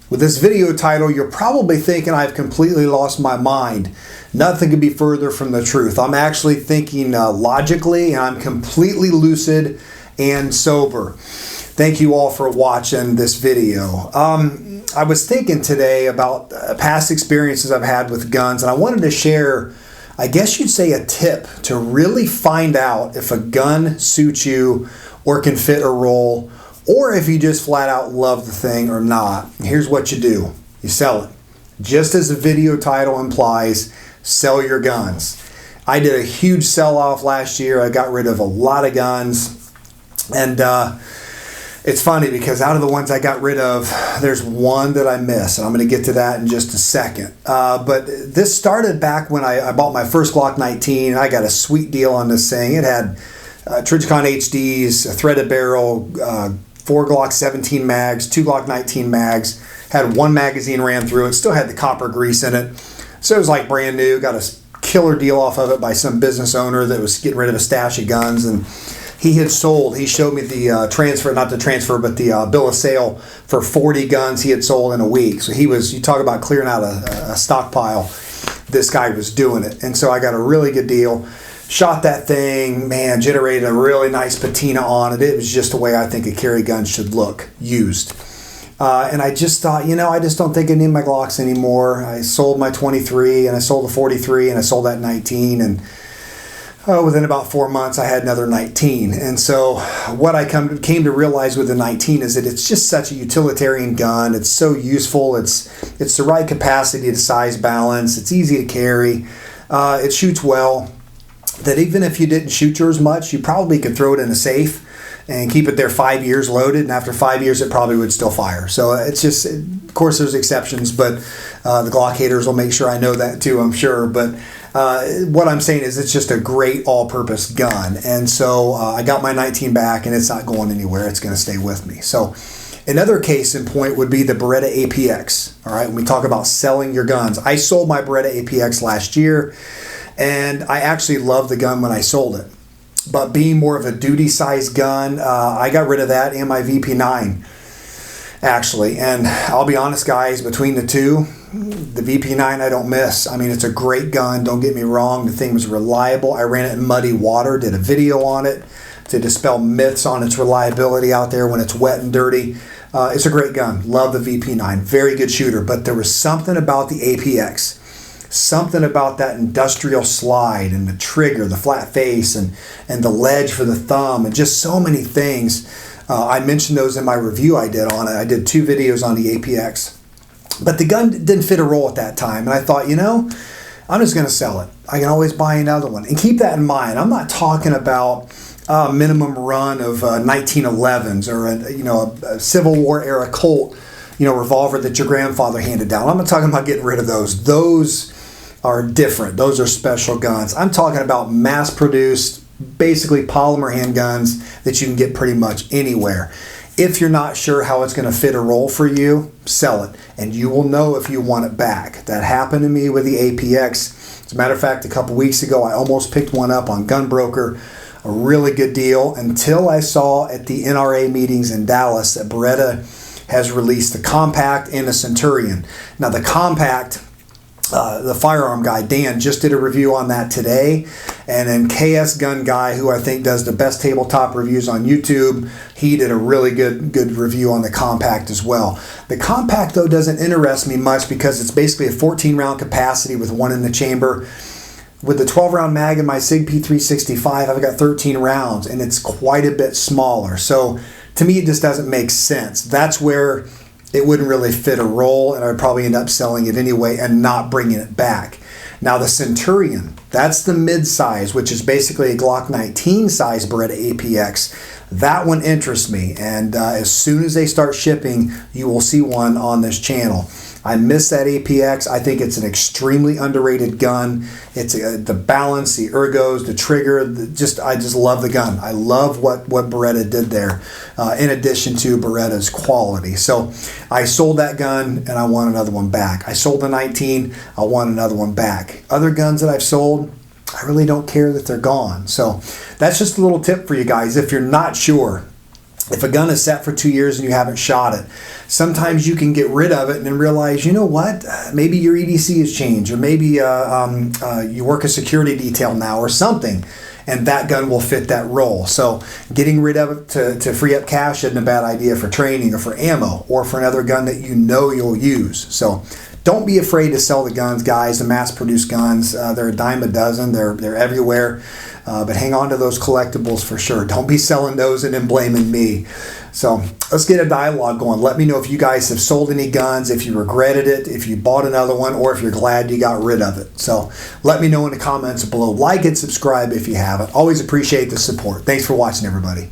With this video title, you're probably thinking I've completely lost my mind. Nothing could be further from the truth. I'm actually thinking logically, and I'm completely lucid and sober. Thank you all for watching this video. I was thinking today about past experiences I've had with guns, and I wanted to share, I guess you'd say, a tip to really find out if a gun suits you or can fit a role, or if you just flat out love the thing or not. Here's what you do. You sell it. Just as the video title implies, sell your guns. I did a huge sell-off last year. I got rid of a lot of guns. And it's funny because out of the ones I got rid of, there's one that I miss. And I'm going to get to that in just a second. But this started back when I bought my first Glock 19. I got a sweet deal on this thing. It had Trijicon HDs, a threaded barrel, 4 Glock 17 mags, 2 Glock 19 mags, had one magazine ran through it, still had the copper grease in it. So it was like brand new. Got a killer deal off of it by some business owner that was getting rid of a stash of guns. And he showed me the bill of sale for 40 guns he had sold in a week. So you talk about clearing out a stockpile, this guy was doing it. And so I got a really good deal. Shot that thing, man, generated a really nice patina on it. It was just the way I think a carry gun should look, used. And I just thought, I just don't think I need my Glocks anymore. I sold my 23, and I sold the 43, and I sold that 19, and within about 4 months, I had another 19. And so what I came to realize with the 19 is that it's just such a utilitarian gun. It's so useful. It's the right capacity to size balance. It's easy to carry. It shoots well. That even if you didn't shoot yours much, you probably could throw it in a safe and keep it there 5 years loaded, and after 5 years it probably would still fire. So it's just, of course there's exceptions, but the Glock haters will make sure I know that too, I'm sure. But what I'm saying is it's just a great all-purpose gun. And so I got my 19 back, and it's not going anywhere. It's going to stay with me. So another case in point would be the Beretta APX. All right, when we talk about selling your guns, I sold my Beretta APX last year, and I actually loved the gun when I sold it. But being more of a duty-sized gun, I got rid of that and my VP9, actually. And I'll be honest, guys, between the two, the VP9 I don't miss. I mean, it's a great gun, don't get me wrong. The thing was reliable. I ran it in muddy water, did a video on it to dispel myths on its reliability out there when it's wet and dirty. It's a great gun. Love the VP9. Very good shooter. But there was something about the APX. Something about that industrial slide and the trigger, the flat face, and the ledge for the thumb, and just so many things. I mentioned those in my review I did on it. I did 2 videos on the APX. But the gun didn't fit a role at that time. And I thought, I'm just going to sell it. I can always buy another one. And keep that in mind. I'm not talking about a minimum run of 1911s or a Civil War era Colt, revolver that your grandfather handed down. I'm not talking about getting rid of those. Those are different. Those are special guns. I'm talking about mass-produced, basically polymer handguns that you can get pretty much anywhere. If you're not sure how it's going to fit a role for you, sell it, and you will know if you want it back. That happened to me with the APX. As a matter of fact, a couple weeks ago, I almost picked one up on Gunbroker, a really good deal, until I saw at the NRA meetings in Dallas that Beretta has released the Compact and the Centurion. Now, the Compact, the firearm guy, Dan, just did a review on that today. And then KS Gun Guy, who I think does the best tabletop reviews on YouTube, he did a really good review on the Compact as well. The Compact, though, doesn't interest me much because it's basically a 14-round capacity with one in the chamber. With the 12-round mag in my SIG P365, I've got 13 rounds, and it's quite a bit smaller. So to me, it just doesn't make sense. That's where it wouldn't really fit a role, and I'd probably end up selling it anyway and not bringing it back. Now the Centurion, that's the mid-size, which is basically a Glock 19 size Beretta APX. That one interests me, and as soon as they start shipping, you will see one on this channel. I miss that APX. I think it's an extremely underrated gun. It's the balance, the ergos, the trigger. I just love the gun. I love what Beretta did there, in addition to Beretta's quality. So I sold that gun, and I want another one back. I sold the 19. I want another one back. Other guns that I've sold, I really don't care that they're gone. So that's just a little tip for you guys. If you're not sure If a gun is set for 2 years and you haven't shot it, sometimes you can get rid of it and then realize, you know what, maybe your EDC has changed, or maybe you work a security detail now or something, and that gun will fit that role. So getting rid of it to free up cash isn't a bad idea for training or for ammo or for another gun that you know you'll use. So don't be afraid to sell the guns, guys, the mass-produced guns. They're a dime a dozen. They're everywhere. But hang on to those collectibles for sure. Don't be selling those and then blaming me. So let's get a dialogue going. Let me know if you guys have sold any guns, if you regretted it, if you bought another one, or if you're glad you got rid of it. So let me know in the comments below. Like and subscribe if you haven't. Always appreciate the support. Thanks for watching, everybody.